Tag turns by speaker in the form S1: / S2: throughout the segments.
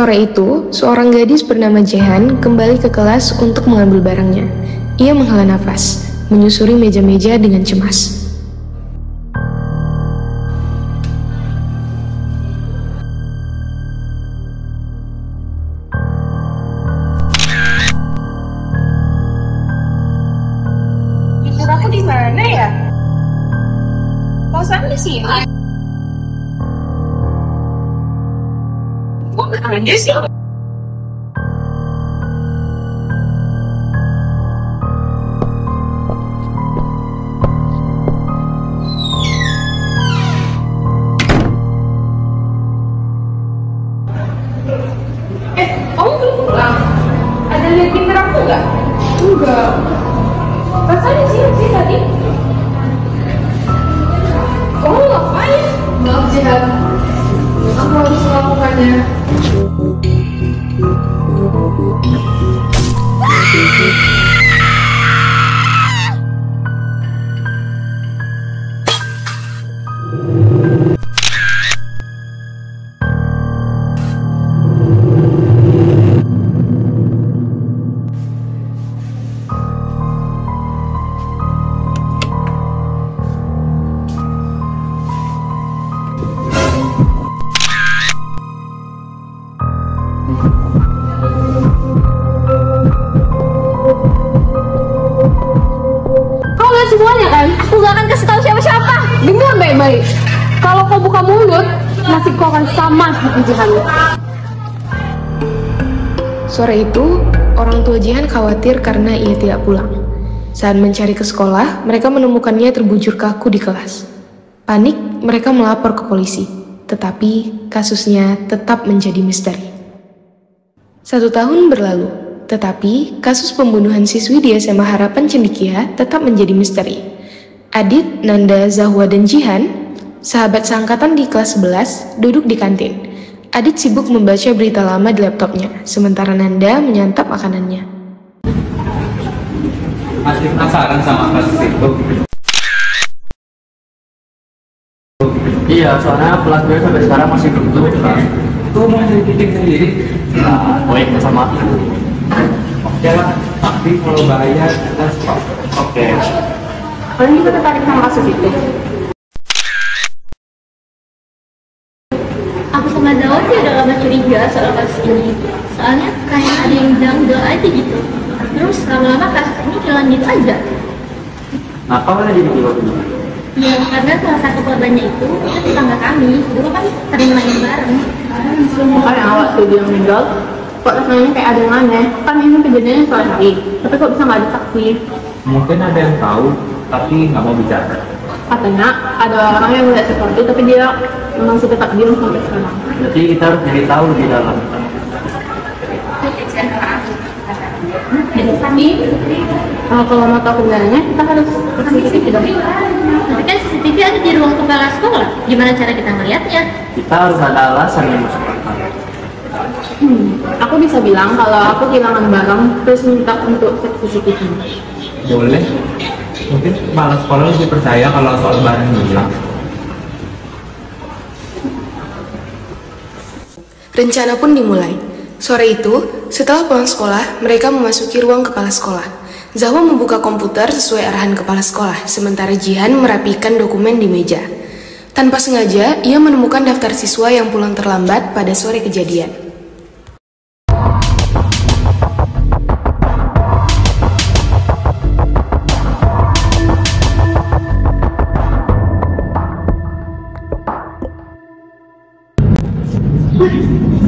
S1: Sore itu, seorang gadis bernama Jehan kembali ke kelas untuk mengambil barangnya. Ia menghela nafas, menyusuri meja-meja dengan cemas.
S2: Jujur aku di mana ya? Kosan di sini. Kok ada sih? Kamu belum pulang? Ada lihat pinter aku nggak? Enggak. Rasanya sih tadi. Kamu ngapain? Maaf Jihan, aku harus melakukannya.
S3: Kau lihat semuanya kan? Aku gak akan kasih tahu siapa-siapa. Dengar baik-baik. Kalau kau buka mulut, nasib kau akan sama seperti Jihan.
S1: Sore itu, orang tua Jihan khawatir karena ia tidak pulang. Saat mencari ke sekolah, mereka menemukannya terbujur kaku di kelas. Panik, mereka melapor ke polisi. Tetapi, kasusnya tetap menjadi misteri. 1 tahun berlalu, tetapi kasus pembunuhan siswi di SMA Harapan Cendekia tetap menjadi misteri. Adit, Nanda, Zahwa, dan Jihan, sahabat seangkatan di kelas 11, duduk di kantin. Adit sibuk membaca berita lama di laptopnya, sementara Nanda menyantap makanannya.
S4: Masih penasaran sama kasus itu?
S5: Iya, soalnya pelakunya sampai sekarang masih belum ditemukan.
S4: Tuh mau selidiki sendiri?
S5: Nah, baik sama aku.
S4: Oke lah, tapi kalau bahaya kita stop.
S5: Oke.
S3: Kalian juga tertarik sama kasus itu?
S6: Aku sama Zawa sih udah lama curiga soal kasus ini. Soalnya kayak ada yang janggal aja gitu. Terus lama-lama kasus ini hilang gitu aja.
S5: Nah, kamu jadi pilot ini?
S6: Ya karena salah satu korbannya itu tetangga kami. Dulu kan sering main bareng.
S3: Makanya waktu dia meninggal, kok rasanya kayak ada yang aneh. Kan ini kejadiannya sore hari, tapi kok bisa nggak ada saksi?
S4: Mungkin ada yang tahu, tapi nggak mau bicara.
S3: Katanya ada orang yang melihat sesuatu, tapi dia masih tetap diam sampai sekarang.
S5: Jadi kita harus cari tahu lebih dalam.
S3: Kalau mau tahu kebenarannya, kita harus ke CCTV dong.
S6: Tapi kan CCTV ada di ruang kepala sekolah. Gimana cara kita ngeliatnya?
S5: Kita harus ada alasan yang masuk akal.
S3: Aku bisa bilang kalau aku kehilangan barang, terus minta untuk cek CCTV.
S4: Boleh. Mungkin kepala sekolah lebih percaya kalau soal barang hilang.
S1: Rencana pun dimulai. Sore itu, setelah pulang sekolah, mereka memasuki ruang kepala sekolah. Zahwa membuka komputer sesuai arahan kepala sekolah, sementara Jihan merapikan dokumen di meja. Tanpa sengaja, ia menemukan daftar siswa yang pulang terlambat pada sore kejadian.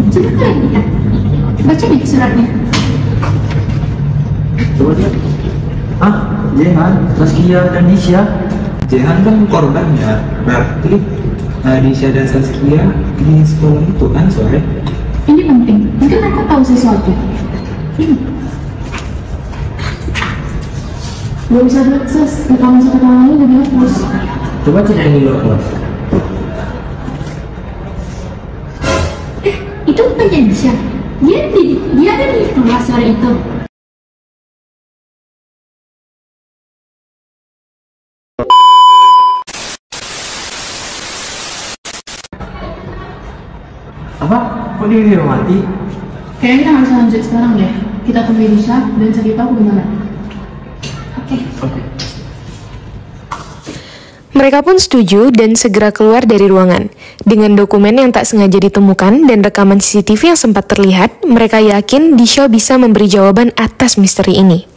S6: Coba kalian lihat. Baca deh suratnya.
S5: Coba lihat. Ah, Jehan, Saskia, dan Nisha.
S4: Jehan kan korbannya, berarti Nisha dan Saskia di sekolah itu kan sore?
S3: Ini penting, mungkin mereka tahu sesuatu. Gak bisa diakses, kita masuk ke dalam ini jadi hapus.
S5: Coba cek yang di luar kelas.
S6: Itu bukan Janisha. Dia ada di kelas sore itu.
S5: Apa? Kok dia mati?
S2: Kayaknya kita nggak bisa lanjut sekarang deh. Kita temui Disha dan cari tahu gimana.
S6: Oke.
S1: Mereka pun setuju dan segera keluar dari ruangan. Dengan dokumen yang tak sengaja ditemukan dan rekaman CCTV yang sempat terlihat, mereka yakin Disha bisa memberi jawaban atas misteri ini.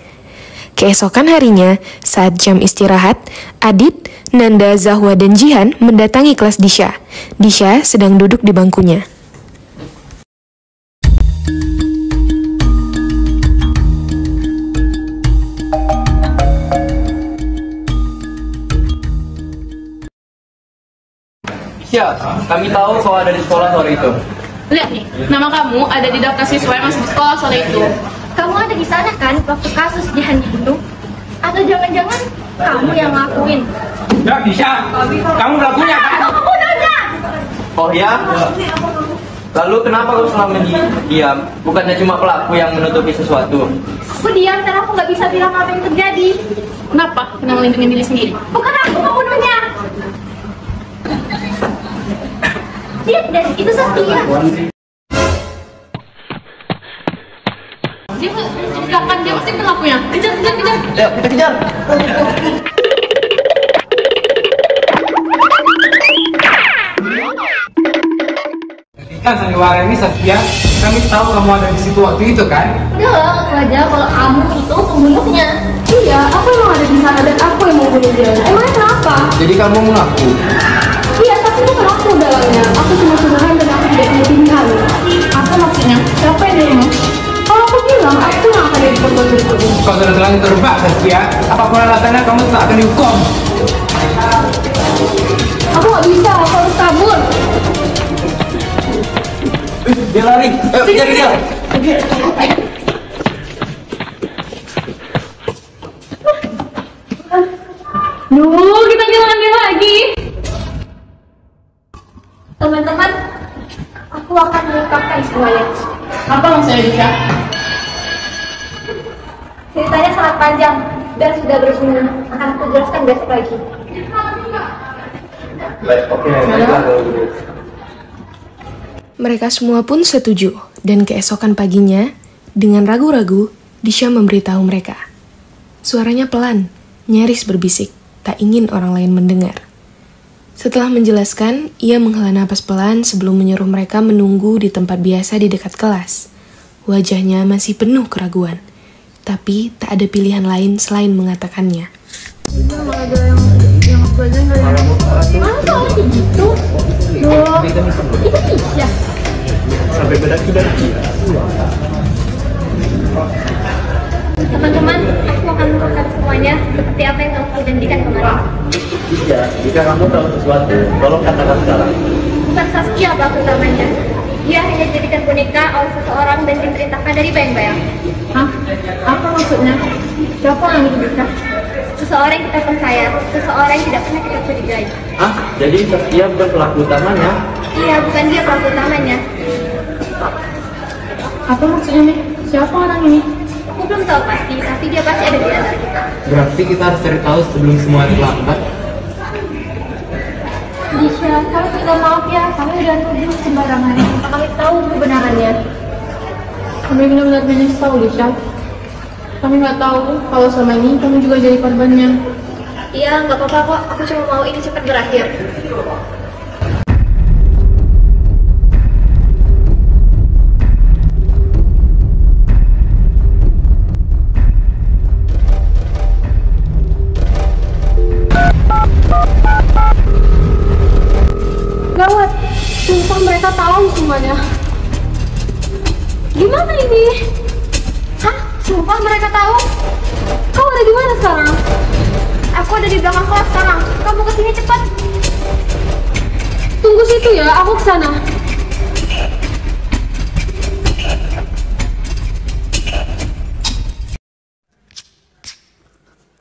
S1: Keesokan harinya, saat jam istirahat, Adit, Nanda, Zahwa, dan Jihan mendatangi kelas Disha. Disha sedang duduk di bangkunya.
S5: Siap, kami tahu kau ada di sekolah sore itu.
S2: Lihat nih, nama kamu ada di daftar siswa yang masih di sekolah sore itu.
S6: Kamu ada di sana kan waktu kasus Jihan itu? Atau jangan-jangan kamu yang ngelakuin?
S4: Ya bisa, kamu pelakunya kan?
S6: Aku pembunuhnya!
S5: Oh ya? Lalu kenapa kau selama ini diam? Bukannya cuma pelaku yang menutupi sesuatu?
S6: Aku diam karena aku nggak bisa bilang apa yang terjadi.
S2: Kenapa? Kena melindungi diri sendiri.
S6: Bukan aku pembunuhnya. Lihat deh, itu Saskia.
S2: Dia pasti pelakunya. Kejar.
S5: Ayo, kita kejar!
S4: Kan sandiwara ini Saskia, kami tahu kamu ada di situ waktu itu kan?
S6: Udah, aku aja kalau kamu itu pembunuhnya.
S3: Iya, aku emang ada di sana dan aku yang mau bunuh dia. Emangnya kenapa?
S4: Jadi kamu mengaku?
S3: Iya, tapi bukan aku dalangnya. Aku cuma suruhan dan aku tidak punya pilihan.
S2: Apa maksudnya? Siapa yang dirimu?
S3: Kalau aku bilang, aku yang akan jadi korban berikutnya.
S4: Kau sudah terlanjur terjebak Saskia, apapun alasannya kamu tak akan dihukum.
S3: Aku nggak bisa, aku harus kabur.
S5: Dia lari! Ayo, kejar dia!
S3: Duh, kita kehilangan dia lagi.
S6: Teman-teman, aku akan mengungkapkan semuanya.
S2: Apa maksudnya Disha?
S6: Ceritanya sangat panjang dan sudah bersumber. Akan aku jelaskan besok lagi.
S5: Baik, oke, baiklah kalau gitu.
S1: Mereka semua pun setuju, dan keesokan paginya, dengan ragu-ragu, Disha memberitahu mereka. Suaranya pelan, nyaris berbisik, tak ingin orang lain mendengar. Setelah menjelaskan, ia menghela napas pelan sebelum menyuruh mereka menunggu di tempat biasa di dekat kelas. Wajahnya masih penuh keraguan, tapi tak ada pilihan lain selain mengatakannya.
S6: Mana tahu begitu? Loh, itu Disha.
S5: Sampai bedak-bedak.
S6: Teman-teman, aku akan mengungkapkan semuanya seperti apa yang telah kujanjikan kemarin.
S5: Iya, jika kamu tahu sesuatu, tolong katakan sekarang.
S6: Bukan Saskia pelaku utamanya. Dia hanya dijadikan boneka oleh seseorang dan diperintahkan dari bayang-bayang.
S2: Hah? Apa maksudnya? Siapa yang itu Disha?
S6: Seseorang yang kita percaya, seseorang yang tidak pernah kita curigai.
S5: Ah, jadi Saskia bukan pelaku utamanya?
S6: Iya, bukan dia pelaku utamanya.
S2: Apa maksudnya nih? Siapa orang ini?
S6: Aku belum tahu pasti, tapi dia pasti ada di antara kita.
S4: Berarti kita harus cari tahu sebelum semua terlambat.
S6: Disha, kami minta maaf ya, kami udah tuduh sembarangan. Kami tahu kebenarannya.
S2: Kami benar-benar menyesal Disha. Kami nggak tahu kalau selama ini kami juga jadi korbannya.
S6: Iya, nggak apa-apa kok. Aku cuma mau ini cepat berakhir.
S3: Gawat, sumpah mereka tahu semuanya. Gimana ini? Hah? Sumpah mereka tahu? Kau ada di mana sekarang?
S6: Aku ada di belakang kelas sekarang. Kamu kesini cepat.
S3: Tunggu situ ya, aku kesana.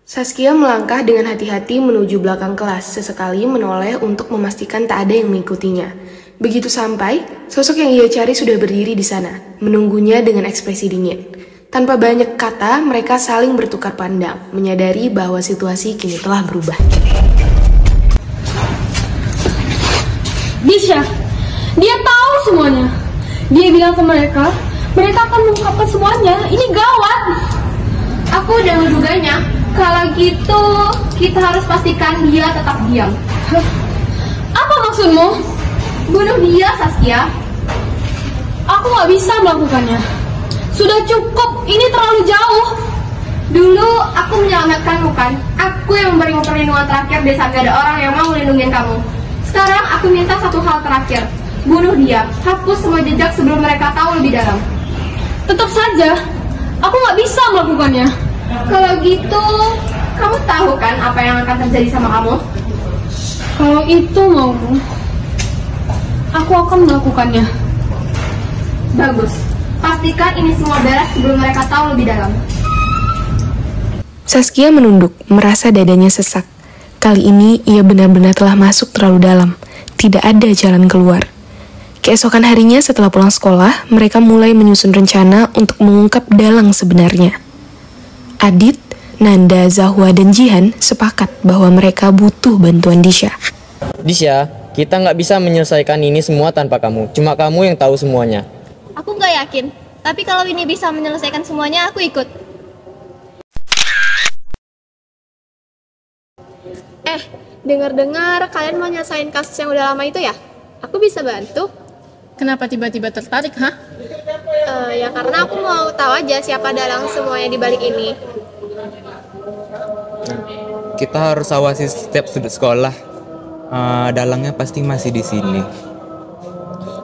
S1: Saskia melangkah dengan hati-hati menuju belakang kelas, sesekali menoleh untuk memastikan tak ada yang mengikutinya. Begitu sampai, sosok yang ia cari sudah berdiri di sana, menunggunya dengan ekspresi dingin. Tanpa banyak kata, mereka saling bertukar pandang, menyadari bahwa situasi kini telah berubah.
S3: Disha, dia tahu semuanya. Dia bilang ke mereka Mereka akan mengungkapkan semuanya. Ini gawat.
S2: Aku udah menduganya. Kalau gitu, kita harus pastikan dia tetap diam.
S3: Apa maksudmu?
S2: Bunuh dia, Saskia.
S3: Aku nggak bisa melakukannya. Sudah cukup, ini terlalu jauh.
S2: Dulu aku menyelamatkanmu kan. Aku yang memberimu perlindungan terakhir di saat gak ada orang yang mau melindungi kamu. Sekarang aku minta satu hal terakhir. Bunuh dia. Hapus semua jejak sebelum mereka tahu lebih dalam.
S3: Tetap saja, aku nggak bisa melakukannya.
S2: Kalau gitu, kamu tahu kan apa yang akan terjadi sama kamu?
S3: Kalau itu maumu, aku akan melakukannya.
S2: Bagus. Pastikan ini semua beres sebelum mereka tahu lebih dalam.
S1: Saskia menunduk, merasa dadanya sesak. Kali ini ia benar-benar telah masuk terlalu dalam. Tidak ada jalan keluar. Keesokan harinya setelah pulang sekolah, mereka mulai menyusun rencana untuk mengungkap dalang sebenarnya. Adit, Nanda, Zahwa, dan Jihan sepakat bahwa mereka butuh bantuan Disha.
S5: Disha, kita nggak bisa menyelesaikan ini semua tanpa kamu. Cuma kamu yang tahu semuanya.
S6: Aku nggak yakin, tapi kalau ini bisa menyelesaikan semuanya, aku ikut.
S7: Dengar-dengar kalian mau nyelesain kasus yang udah lama itu ya? Aku bisa bantu.
S3: Kenapa tiba-tiba tertarik, ha?
S7: Ya karena aku mau tahu aja siapa dalang semuanya di balik ini.
S8: Kita harus awasi setiap sudut sekolah. Dalangnya pasti masih di sini.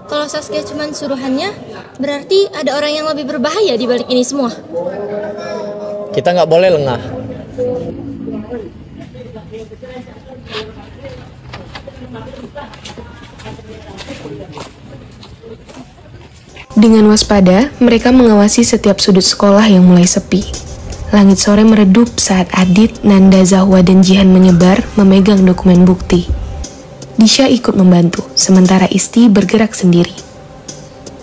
S6: Kalau Saskia cuma suruhannya, berarti ada orang yang lebih berbahaya di balik ini semua.
S5: Kita nggak boleh lengah.
S1: Dengan waspada, mereka mengawasi setiap sudut sekolah yang mulai sepi. Langit sore meredup saat Adit, Nanda, Zahwa, dan Jihan menyebar memegang dokumen bukti. Disha ikut membantu, sementara Isti bergerak sendiri.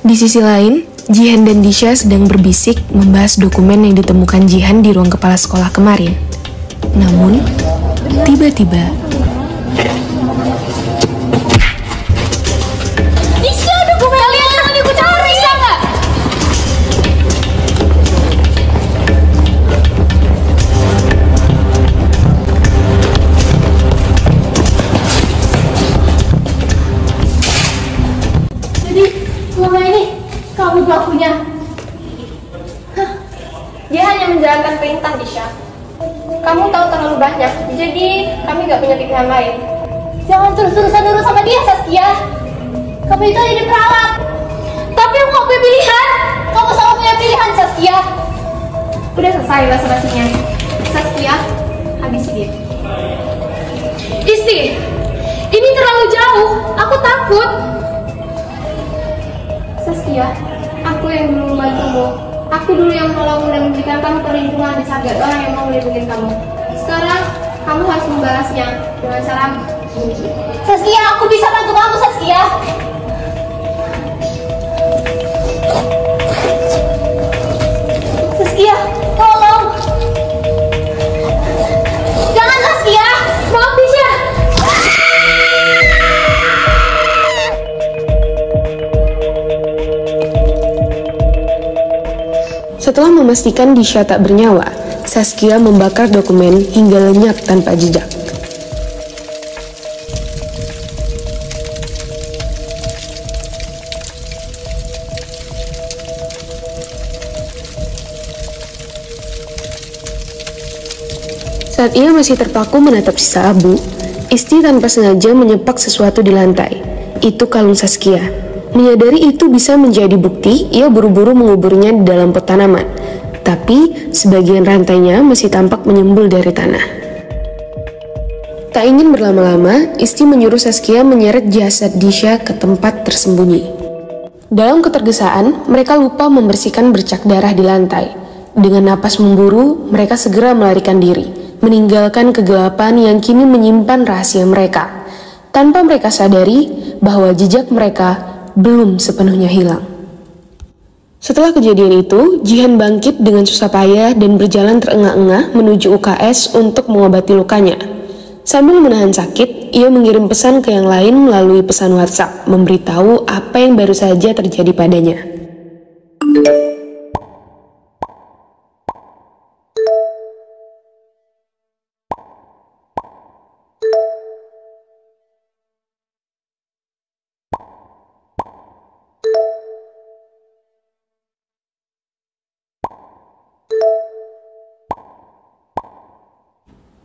S1: Di sisi lain, Jihan dan Disha sedang berbisik membahas dokumen yang ditemukan Jihan di ruang kepala sekolah kemarin. Namun, tiba-tiba
S2: pelakunya. Dia hanya menjalankan perintah, Disha. Kamu tahu terlalu banyak, jadi kami gak punya pilihan lain.
S6: Jangan terus-terusan nurut sama dia, Saskia. Kamu itu ada diperalat. Tapi aku gak punya pilihan. Kamu selalu punya pilihan, Saskia.
S2: Udah selesai basa-basinya. Saskia, habisi dia.
S3: Isti, ini terlalu jauh. Aku takut.
S2: Saskia, aku yang dulu membantumu. Aku dulu yang menolongmu dan memberikan kamu perlindungan di saat gak ada orang yang mau melindungi kamu. Sekarang, kamu harus membalasnya dengan cara
S6: Saskia, aku bisa bantu kamu, Saskia. Saskia, tolong. Jangan, Saskia. Maaf, Disha.
S1: Setelah memastikan Disha tak bernyawa, Saskia membakar dokumen hingga lenyap tanpa jejak. Saat ia masih terpaku menatap sisa abu, Isti tanpa sengaja menyepak sesuatu di lantai. Itu kalung Saskia. Menyadari itu bisa menjadi bukti, ia buru-buru menguburnya di dalam pot tanaman. Tapi, sebagian rantainya masih tampak menyembul dari tanah. Tak ingin berlama-lama, Isti menyuruh Saskia menyeret jasad Disha ke tempat tersembunyi. Dalam ketergesaan, mereka lupa membersihkan bercak darah di lantai. Dengan napas memburu, mereka segera melarikan diri, meninggalkan kegelapan yang kini menyimpan rahasia mereka. Tanpa mereka sadari bahwa jejak mereka belum sepenuhnya hilang. Setelah kejadian itu, Jihan bangkit dengan susah payah dan berjalan terengah-engah menuju UKS untuk mengobati lukanya. Sambil menahan sakit, ia mengirim pesan ke yang lain melalui pesan WhatsApp, memberitahu apa yang baru saja terjadi padanya.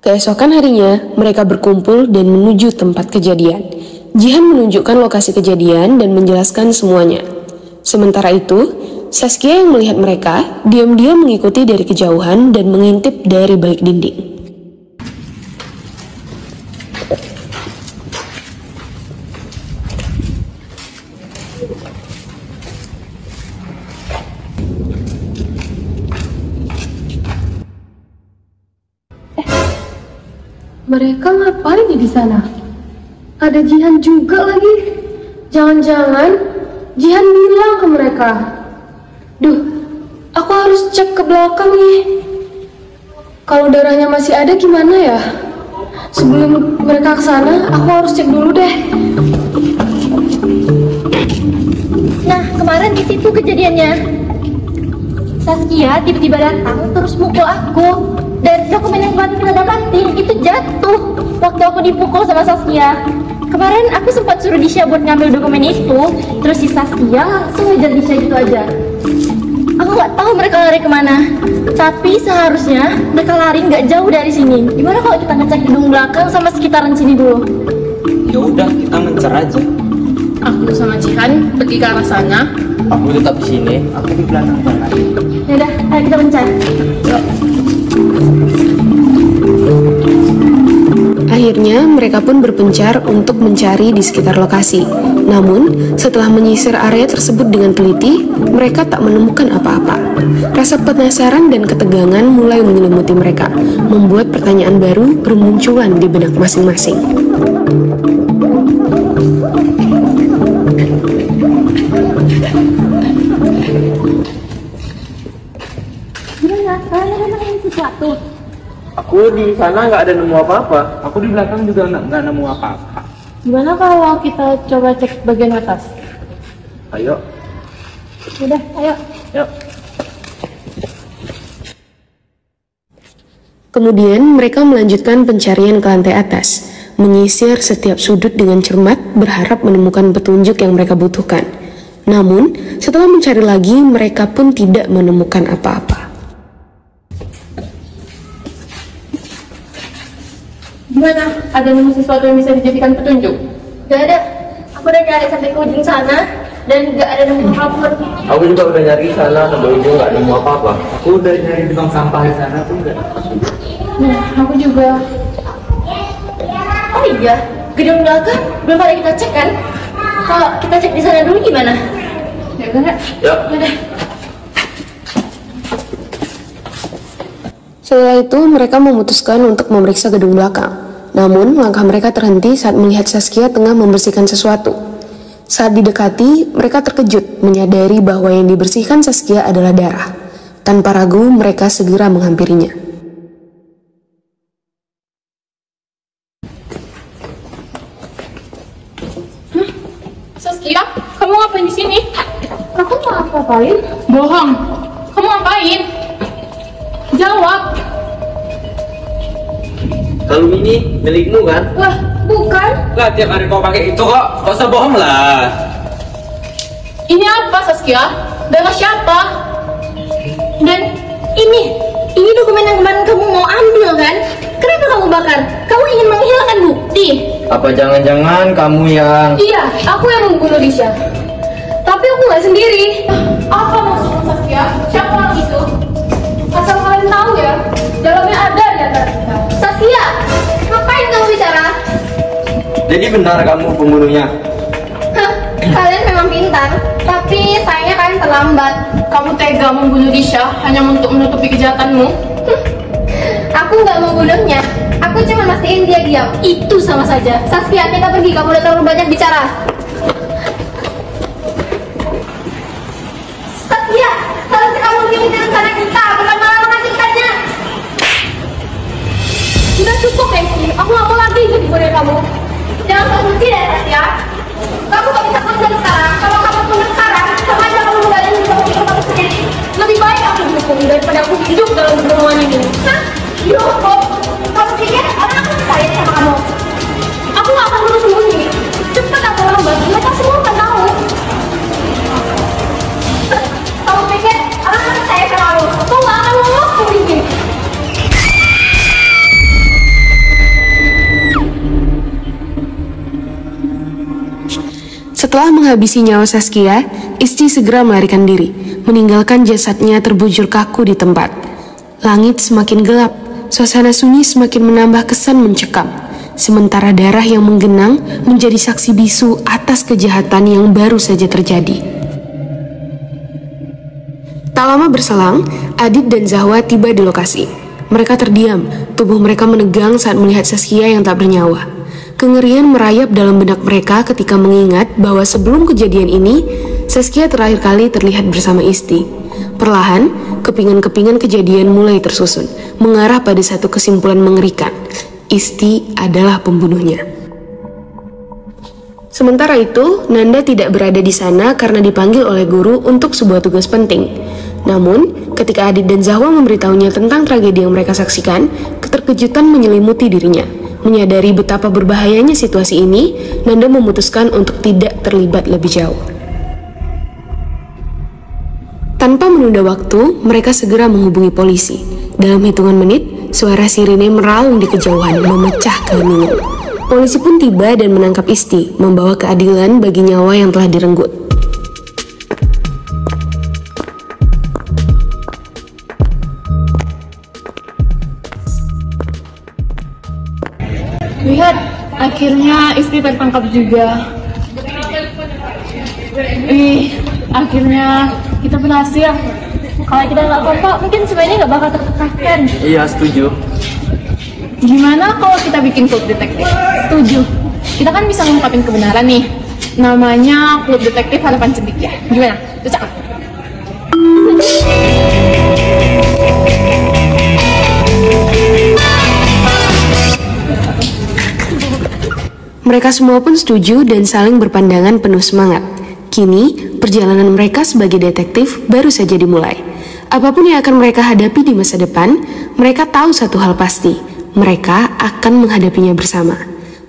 S1: Keesokan harinya, mereka berkumpul dan menuju tempat kejadian. Jihan menunjukkan lokasi kejadian dan menjelaskan semuanya. Sementara itu, Saskia yang melihat mereka, diam-diam mengikuti dari kejauhan dan mengintip dari balik dinding.
S3: Mereka ngapain di sana? Ada Jihan juga lagi. Jangan-jangan Jihan bilang ke mereka. Duh, aku harus cek ke belakang nih. Kalau darahnya masih ada gimana ya? Sebelum mereka ke sana, aku harus cek dulu deh.
S6: Nah, kemarin di situ kejadiannya. Saskia tiba-tiba datang terus mukul aku. Dan dokumen yang kemarin kita dapatin itu jatuh waktu aku dipukul sama Saskia. Kemarin aku sempat suruh Disha buat ngambil dokumen itu, terus si Saskia langsung ngejar Disha gitu aja. Aku nggak tahu mereka lari kemana, tapi seharusnya mereka lari nggak jauh dari sini. Gimana kalau kita ngecek gedung belakang sama sekitaran sini dulu?
S8: Ya udah, kita ngincer aja.
S3: Aku sama Jihan pergi ke arah sana.
S8: Aku tetap di sini, aku di belakang sana.
S6: Yaudah, ayo kita mencari.
S1: Akhirnya mereka pun berpencar untuk mencari di sekitar lokasi. Namun, setelah menyisir area tersebut dengan teliti, mereka tak menemukan apa-apa. Rasa penasaran dan ketegangan mulai menyelimuti mereka, membuat pertanyaan baru bermunculan di benak masing-masing.
S6: Gimana? Kalian ada nemuin sesuatu?
S5: Aku di sana nggak ada nemu apa-apa. Aku di belakang juga nggak nemu apa-apa.
S3: Gimana kalau kita coba cek bagian atas?
S5: Ayo.
S6: Udah, ayo.
S5: Yuk.
S1: Kemudian mereka melanjutkan pencarian ke lantai atas, menyisir setiap sudut dengan cermat berharap menemukan petunjuk yang mereka butuhkan. Namun, setelah mencari lagi, mereka pun tidak menemukan apa-apa.
S3: Gimana? Ada nemu sesuatu yang bisa dijadikan petunjuk?
S6: Gak ada. Aku udah nyari sampai ke ujung sana dan gak ada nemu apapun.
S5: Aku juga udah nyari sana sampai ujung nggak nemu apa-apa. Aku udah nyari di tong sampah di sana tuh nggak.
S3: Nah, aku juga.
S6: Oh iya, gedung belakang belum ada kita cek kan? Kalau kita cek di sana dulu gimana?
S3: Ya udah.
S5: Yuk.
S6: Udah.
S1: Setelah itu, mereka memutuskan untuk memeriksa gedung belakang. Namun, langkah mereka terhenti saat melihat Saskia tengah membersihkan sesuatu. Saat didekati, mereka terkejut menyadari bahwa yang dibersihkan Saskia adalah darah. Tanpa ragu, mereka segera menghampirinya.
S3: Saskia, kamu ngapain di sini? Aku mau ngapain? Bohong. Kamu ngapain? Jawab.
S5: Kalung ini milikmu kan?
S3: Wah, bukan.
S8: Lah, tiap hari kau pakai itu kok. Gak usah bohong lah.
S3: Ini apa, Saskia? Darah siapa?
S6: Dan ini dokumen yang kemarin kamu mau ambil kan? Kenapa kamu bakar? Kamu ingin menghilangkan bukti?
S5: Apa jangan-jangan kamu yang...
S3: Iya, aku yang membunuh Disha. Tapi aku nggak sendiri. Apa maksudmu, Saskia? Siapa orang itu? Asal kalian tahu ya, dalamnya ada di antara kita.
S6: Saskia, ngapain kamu bicara?
S5: Jadi benar kamu pembunuhnya?
S2: Hah, kalian memang pintar, tapi sayangnya kalian terlambat.
S3: Kamu tega membunuh Disha hanya untuk menutupi kejahatanmu?
S2: Aku nggak membunuhnya, aku cuma mastiin dia diam.
S6: Itu sama saja.
S2: Saskia, kita pergi, kamu udah terlalu banyak bicara. Saskia, harusnya kamu begini dengan rencana kita, bukan malah menghancurkannya.
S3: Sudah cukup, Hengki. Aku nggak mau lagi jadi budak kamu.
S2: Jangan berhenti deh, Saskia. Kamu gak bisa tunduk sekarang. Kalau kamu tunduk sekarang, sama aja kamu ninggalin hidup kamu sendiri.
S3: Lebih baik aku dihukum daripada aku hidup dalam kebohongan ini.
S2: Hah? Dihukum? Kamu pikir orang aku percaya sama kamu?
S3: Aku nggak akan terus sembunyi. Cepat atau lambat, mereka semua akan tahu.
S2: Kamu pikir orang aku percaya sama kamu?
S3: Kau nggak akan lolos dari sini.
S1: Setelah menghabisi nyawa Saskia, Isti segera melarikan diri, meninggalkan jasadnya terbujur kaku di tempat. Langit semakin gelap, suasana sunyi semakin menambah kesan mencekam. Sementara darah yang menggenang menjadi saksi bisu atas kejahatan yang baru saja terjadi. Tak lama berselang, Adit dan Zahwa tiba di lokasi. Mereka terdiam, tubuh mereka menegang saat melihat Saskia yang tak bernyawa. Kengerian merayap dalam benak mereka ketika mengingat bahwa sebelum kejadian ini, Saskia terakhir kali terlihat bersama Isti. Perlahan, kepingan-kepingan kejadian mulai tersusun, mengarah pada satu kesimpulan mengerikan. Isti adalah pembunuhnya. Sementara itu, Nanda tidak berada di sana karena dipanggil oleh guru untuk sebuah tugas penting. Namun, ketika Adit dan Zahwa memberitahunya tentang tragedi yang mereka saksikan, keterkejutan menyelimuti dirinya. Menyadari betapa berbahayanya situasi ini, Nanda memutuskan untuk tidak terlibat lebih jauh. Tanpa menunda waktu, mereka segera menghubungi polisi. Dalam hitungan menit, suara sirine meraung di kejauhan, memecah keheningan. Polisi pun tiba dan menangkap Isti, membawa keadilan bagi nyawa yang telah direnggut.
S3: Lihat, akhirnya Isti tertangkap juga. Akhirnya kita berhasil. Kalau kita nggak kompak, mungkin sebenarnya nggak bakal tertangkap.
S5: Iya, setuju.
S3: Gimana kalau kita bikin klub detektif? Setuju. Kita kan bisa ngungkapin kebenaran nih. Namanya Klub Detektif Harapan Cendekia. Gimana? Cocok?
S1: Mereka semua pun setuju dan saling berpandangan penuh semangat. Kini, perjalanan mereka sebagai detektif baru saja dimulai. Apapun yang akan mereka hadapi di masa depan, mereka tahu satu hal pasti. Mereka akan menghadapinya bersama.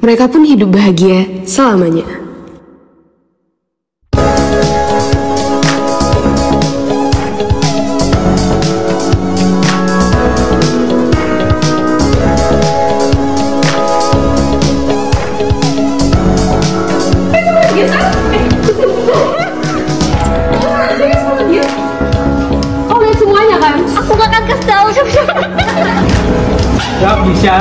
S1: Mereka pun hidup bahagia selamanya.
S3: Oh, lihat semuanya kan?
S6: Aku gak akan kasih tahu siapa-siapa.
S4: Ya bisa.